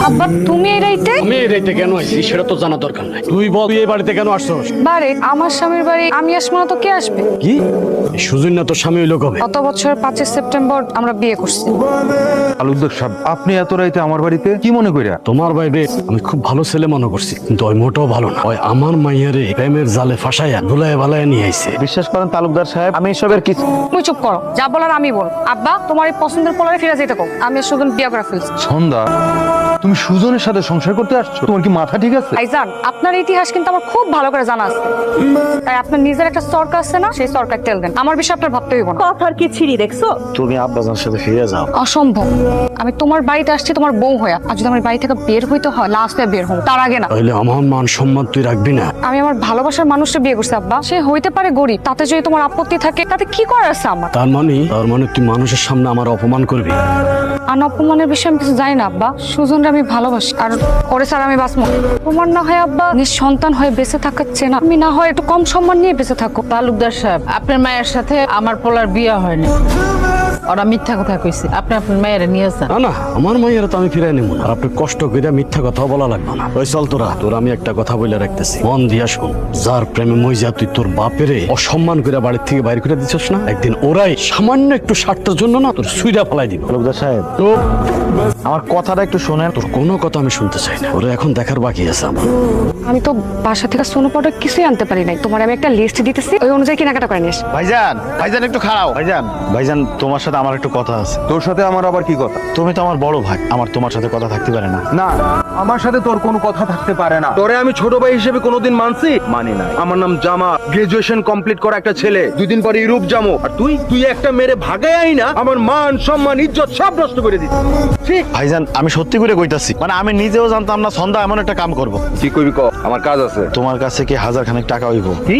আব্বা তুমি এই রাইতে? আমি এই রাইতে কেন আইছি সেটা তো জানা দরকার নাই। তুই বল তুই এই বাড়িতে কেন আসছস? বাড়ি আমার স্বামীর বাড়ি, আমি আসবো না তো কে আসবে? কি সুজন না তোর স্বামী হইলো কবে? গত বছর 5 সেপ্টেম্বর আমরা বিয়ে করছি। তালুকদার সাহেব, আপনি এত রাইতে আমার বাড়িতে কি মনে কইরা? তোমার ভাইবে আমি খুব ভালো ছেলে মনে করছি, কিন্তু ওই মোটেও ভালো না। ওই আমার মাইয়ারে প্রেমের জালে ফাঁসাইয়া ধুলায় ভালায় নিয়ে আইছে। বিশ্বাস করেন তালুকদার সাহেব, আমি এসবের কিছু। তুমি চুপ করো, যা বলার আমি বল। আব্বা তোমার এই পছন্দের পোলারে ফিরে যেতে কও, আমি আর সুজন বিয়ে করে ফেলছি। সন্ধ্যা, তুমি সুজনের সাথে সংসার করতে আসছো? তোমার কি মাথা ঠিক আছে? ভাইজান আপনার ইতিহাস কিন্তু আমার খুব ভালো করে জানা আছে, তাই আপনার নিজের একটা সরকার আছে না, সেই সরকার তেল দেন। আমার বিষয়ে আপনার ভাবতে হইব না। কথার কি ছিড়ি দেখছো? তুমি আব্বাজানের সাথে ফিরে যাও। অসম্ভব, আমি তোমার বাড়িতে আসছি তোমার বউ হয়ে, আর যদি আমার বাড়ি থেকে বের হইতে হয় লাস্ট হয়ে বের হবো, তার আগে না। তাহলে আমার মান সম্মান তুই রাখবি না? আমি আমার ভালোবাসার মানুষটা বিয়ে করছি আব্বা, সে হইতে পারে গরিব, তাতে যদি তোমার আপত্তি থাকে তাতে কি করার আছে আমার? তার মানে তুই মানুষের সামনে আমার অপমান করবি? আর অপমানের বিষয়ে আমি কিছু জানি না আব্বা, সুজনরে আমি ভালোবাসি, আর ওরে স্যার আমি বাঁচবো। তোমার না হয় আব্বা নিঃসন্তান হয়ে বেঁচে থাকার চেনা, আমি না হয় একটু কম সম্মান নিয়ে বেঁচে থাকো। তালুকদার সাহেব, আপনার মায়ের সাথে আমার পোলার বিয়ে হয়নি, ওরা মিথ্যা কথা কইছে। আপনি আপনার মায়ের নিয়ে যান। না আমার মাইয়ারে তো আমি ফিরাই নেব না, আর আপনি কষ্ট করে মিথ্যা কথা বলা লাগবে না। ওই চল তোরা আমি একটা কথা বলে রাখতেছি, মন দিয়া শোন। যার প্রেমে মইজা তুই তোর বাপেরে অসম্মান করে বাড়ির থেকে বাইরে করে দিচ্ছিস না, একদিন ওরাই সামান্য একটু স্বার্থের জন্য না তোর সুইরা ফেলাই দিব। তালুকদার সাহেব, তো আমার কথাটা একটু শোনেন। তোর কোনো কথা আমি শুনতে চাই না, ওরা এখন দেখার বাকি আছে আমার। আমি তো বাসা থেকে সোনো পাউডার কিছুই আনতে পারি নাই, তোমার আমি একটা লিস্ট দিতেছি, ওই অনুযায়ী কেনাকাটা করে নিস। ভাইজান একটু খাড়াও। ভাইজান তোমার সাথে আমার একটু কথা আছে। তোর সাথে আমার আবার কি কথা? তুমি তো আমার বড় ভাই, আমার তোমার সাথে কথা থাকতে পারে না? না, আমার সাথে তোর কোনো কথা থাকতে পারে না। তোরে আমি ছোট ভাই হিসেবে কোনোদিন মানি না। আমার নাম জামা, গ্রাজুয়েশন কমপ্লিট করা একটা ছেলে, 2 দিন পরে ইউরোপ যাবো। আর তুই একটা মেরে ভাগে আই না, আমার মান সম্মান ইজ্জত সব নষ্ট করে দিচ্ছিস। ঠিক ভাইজান, আমি সত্যি করে কইতাছি, মানে আমি নিজেও জানতাম না সন্ধ্যা এমন একটা কাম করব। কি কইবি ক? আমার কাজ আছে। তোমার কাছে কি 1000 খানেক টাকা হইব? কি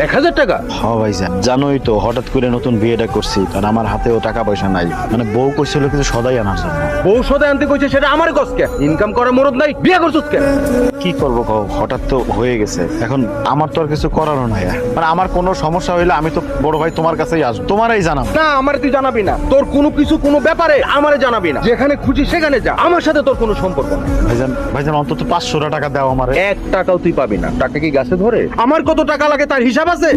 1000 টাকা? হ্যাঁ ভাইজান, জানোই তো হঠাৎ করে নতুন বিয়েটা করছি, আর আমার হাতেও টাকা পয়সা নাই। মানে বউ কইছিল কিছু সদাই আনার জন্য। বউ সদা আনতে কইছে, সেটা আমার কষ্টকে। ইনকাম করার মরদ নাই, বিয়ে করছিস কেন? কি করবো কও, হঠাৎ তো হয়ে গেছে, এখন আমার তো আর কিছু করারও নাই। মানে আমার কোনো সমস্যা হইলে আমি তো বড় ভাই তোমার কাছেই আসবো, তোমারই জানাম। না, আমারে তুই জানাবি না। তোর কোনো ব্যাপারে আমারে জানাবি না। যেখানে খুশি সেখানে যা, আমার সাথে তোর কোনো সম্পর্ক নেই। ভাইজান অন্তত 500 টাকা দাও আমারে। 1 টাকাও তুই পাবি না। টাকা কি গাছে ধরে? আমার কত টাকা লাগে তার হিসাব আছে?